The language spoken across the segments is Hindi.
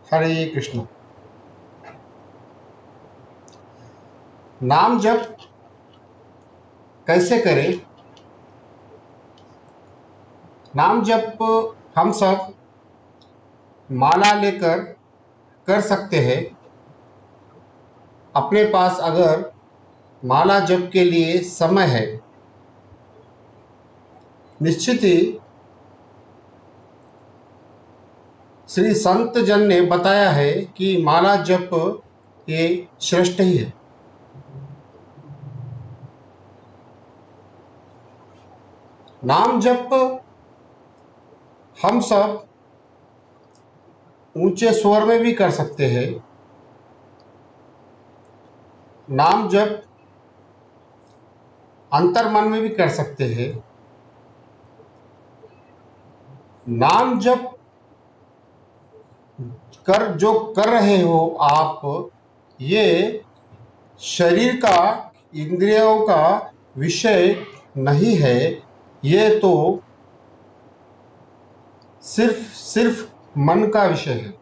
हरे कृष्ण। नाम जप कैसे करें? नाम जप हम सब माला लेकर कर सकते हैं। अपने पास अगर माला जप के लिए समय है, निश्चित ही श्री संत जन ने बताया है कि माला जप ये श्रेष्ठ ही है। नाम जप हम सब ऊंचे स्वर में भी कर सकते हैं। नाम जप अंतर मन में भी कर सकते हैं। नाम जप जो कर रहे हो आप, ये शरीर का, इंद्रियों का विषय नहीं है। ये तो सिर्फ मन का विषय है।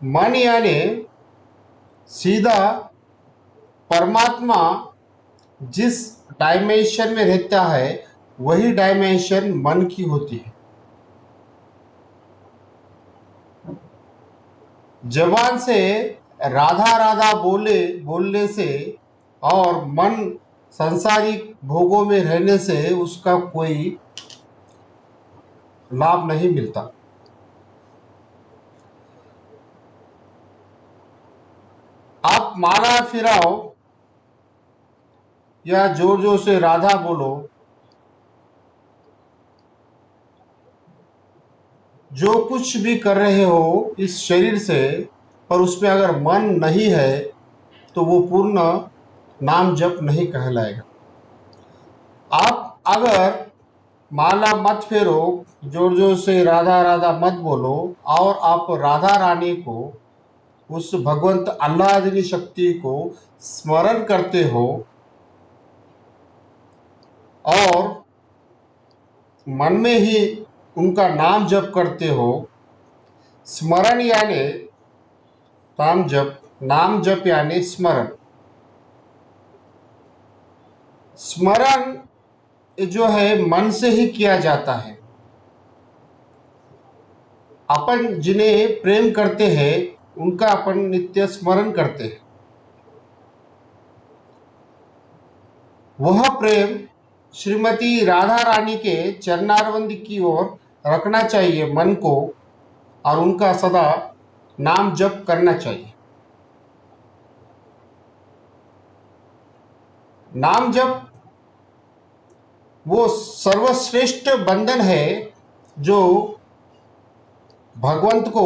मन यानी सीधा परमात्मा जिस डायमेंशन में रहता है, वही डायमेंशन मन की होती है। जबान से राधा राधा बोलने से और मन सांसारिक भोगों में रहने से उसका कोई लाभ नहीं मिलता। आप माला फिराओ या जोर जोर से राधा बोलो, जो कुछ भी कर रहे हो इस शरीर से, पर उसमें अगर मन नहीं है तो वो पूर्ण नाम जप नहीं कहलाएगा। आप अगर माला मत फेरो, जोर जोर से राधा राधा मत बोलो, और आप राधा रानी को, उस भगवंत आह्लादिनी शक्ति को स्मरण करते हो और मन में ही उनका नाम जप करते हो। स्मरण यानी नाम जप, नाम जप यानी स्मरण। स्मरण जो है मन से ही किया जाता है। अपन जिन्हें प्रेम करते हैं उनका अपन नित्य स्मरण करते हैं। वह प्रेम श्रीमती राधा रानी के चरणारविंद की ओर रखना चाहिए मन को, और उनका सदा नाम जप करना चाहिए। नाम जप वो सर्वश्रेष्ठ बंधन है जो भगवंत को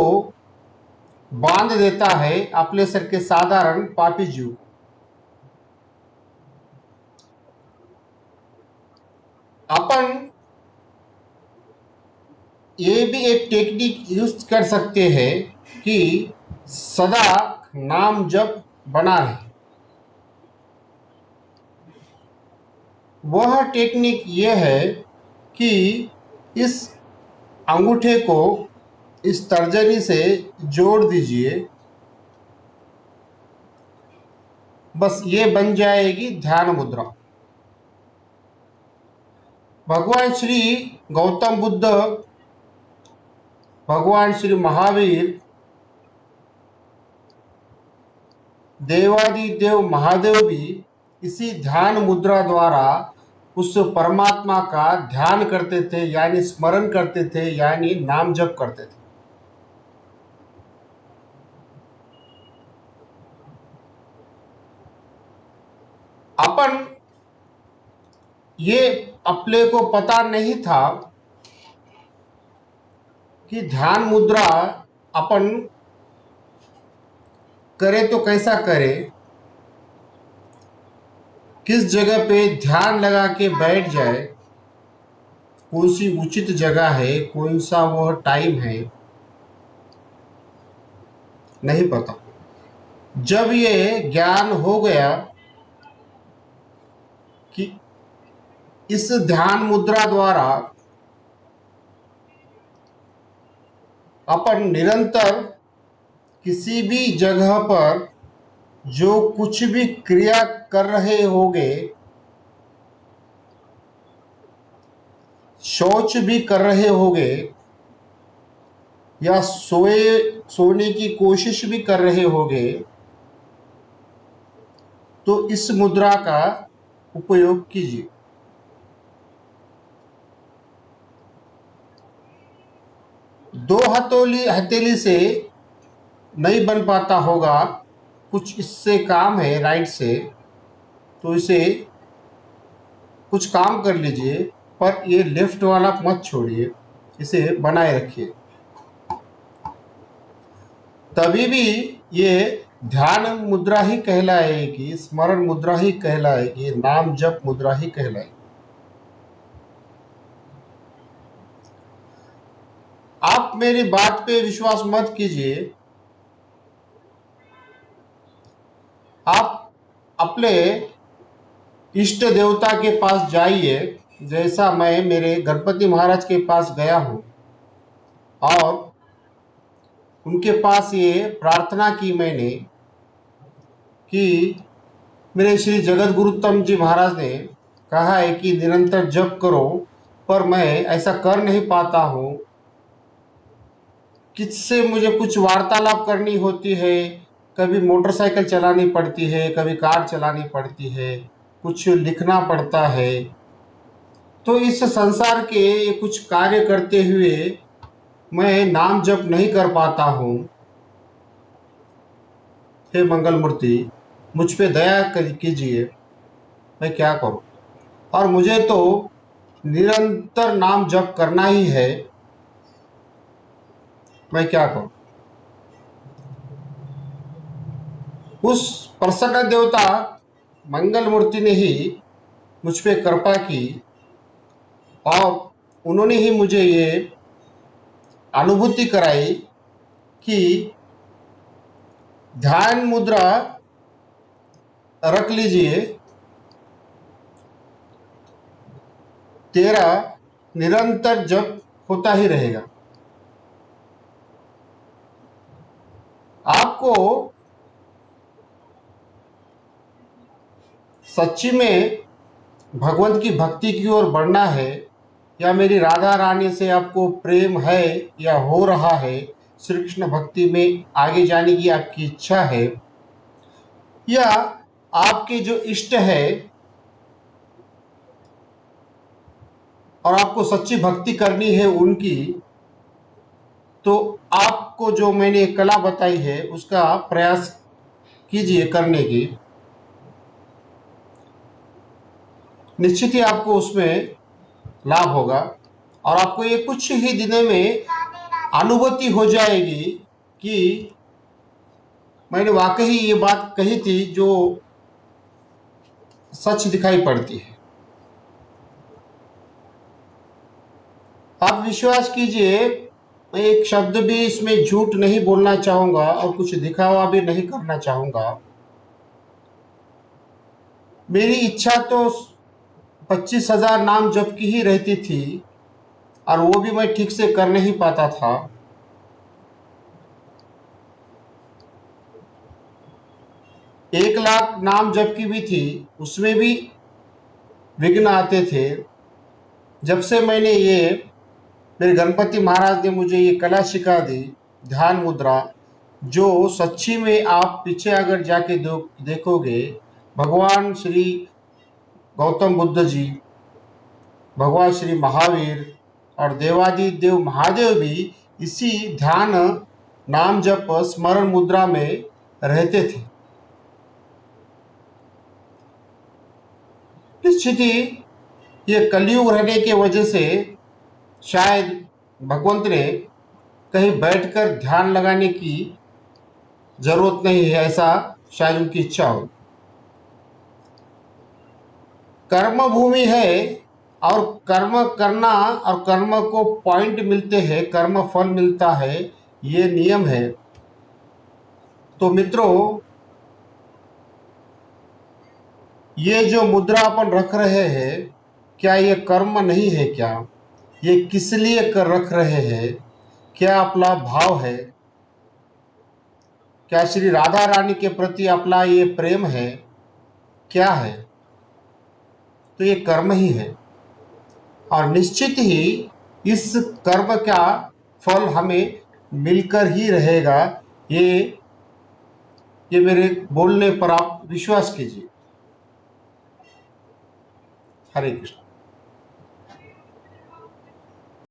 बांध देता है अपने सर के साधारण पापी जीव को। अपन ये भी एक टेक्निक यूज कर सकते हैं कि सदा नाम जप बना रहे। वह टेक्निक यह है कि इस अंगूठे को इस तर्जनी से जोड़ दीजिए, बस ये बन जाएगी ध्यान मुद्रा। भगवान श्री गौतम बुद्ध, भगवान श्री महावीर, देवादिदेव महादेव भी इसी ध्यान मुद्रा द्वारा उस परमात्मा का ध्यान करते थे, यानी स्मरण करते थे, यानी नाम जप करते थे। अपन ये अपने को पता नहीं था कि ध्यान मुद्रा अपन करे तो कैसा करे, किस जगह पे ध्यान लगा के बैठ जाए, कौन सी उचित जगह है, कौन सा वह टाइम है, नहीं पता। जब ये ज्ञान हो गया कि इस ध्यान मुद्रा द्वारा अपन निरंतर किसी भी जगह पर जो कुछ भी क्रिया कर रहे होगे, शौच भी कर रहे होगे या सोने की कोशिश भी कर रहे होगे, तो इस मुद्रा का उपयोग कीजिए। दो हथेली से नहीं बन पाता होगा, कुछ इससे काम है राइट से, तो इसे कुछ काम कर लीजिए, पर ये लेफ्ट वाला मत छोड़िए, इसे बनाए रखिए। तभी भी ये ध्यान मुद्रा ही कहलाएगी, स्मरण मुद्रा ही कहलाएगी, नाम जप मुद्रा ही कहलाएगी। आप मेरी बात पे विश्वास मत कीजिए, आप अपने इष्ट देवता के पास जाइए, जैसा मैं मेरे गणपति महाराज के पास गया हूँ और उनके पास ये प्रार्थना की मैंने कि मेरे श्री जगत गुरुत्तम जी महाराज ने कहा है कि निरंतर जप करो, पर मैं ऐसा कर नहीं पाता हूँ। किससे मुझे कुछ वार्तालाप करनी होती है, कभी मोटरसाइकिल चलानी पड़ती है, कभी कार चलानी पड़ती है, कुछ लिखना पड़ता है, तो इस संसार के कुछ कार्य करते हुए मैं नाम जप नहीं कर पाता हूँ। हे मंगल मूर्ति, मुझ पे दया कीजिए, मैं क्या करूँ। और मुझे तो निरंतर नाम जप करना ही है, मैं क्या करूँ। उस प्रसन्न देवता मंगल मूर्ति ने ही मुझ पे कृपा की और उन्होंने ही मुझे ये अनुभूति कराई कि ध्यान मुद्रा रख लीजिए, तेरा निरंतर जप होता ही रहेगा। आपको सच्ची में भगवंत की भक्ति की ओर बढ़ना है, या मेरी राधा रानी से आपको प्रेम है या हो रहा है, श्री कृष्ण भक्ति में आगे जाने की आपकी इच्छा है, या आपके जो इष्ट है और आपको सच्ची भक्ति करनी है उनकी, तो आपको जो मैंने कला बताई है उसका प्रयास कीजिए करने की। निश्चित ही आपको उसमें लाभ होगा और आपको ये कुछ ही दिनों में अनुभूति हो जाएगी कि मैंने वाकई ये बात कही थी जो सच दिखाई पड़ती है। आप विश्वास कीजिए, मैं एक शब्द भी इसमें झूठ नहीं बोलना चाहूँगा और कुछ दिखावा भी नहीं करना चाहूँगा। मेरी इच्छा तो 25,000 नाम जप की ही रहती थी और वो भी मैं ठीक से कर नहीं पाता था। 1,00,000 नाम जप की भी थी, उसमें भी विघ्न आते थे। जब से मैंने ये मेरे गणपति महाराज ने मुझे ये कला सिखा दी, ध्यान मुद्रा, जो सच्ची में आप पीछे अगर जाके देखोगे, भगवान श्री गौतम बुद्ध जी, भगवान श्री महावीर और देवादिदेव महादेव भी इसी ध्यान नाम जप स्मरण मुद्रा में रहते थे। निश्चित ही ये कलयुग रहने की वजह से शायद भगवंत ने कहीं बैठकर ध्यान लगाने की जरूरत नहीं है, ऐसा शायद उनकी इच्छा हो। कर्म भूमि है और कर्म करना और कर्म को पॉइंट मिलते हैं, कर्म फल मिलता है, ये नियम है। तो मित्रों, ये जो मुद्रा अपन रख रहे हैं, क्या ये कर्म नहीं है क्या? ये किस लिए कर रख रहे हैं? क्या आपला भाव है, क्या श्री राधा रानी के प्रति आपला ये प्रेम है, क्या है? तो ये कर्म ही है और निश्चित ही इस कर्म का फल हमें मिलकर ही रहेगा। ये मेरे बोलने पर आप विश्वास कीजिए। हरे कृष्ण।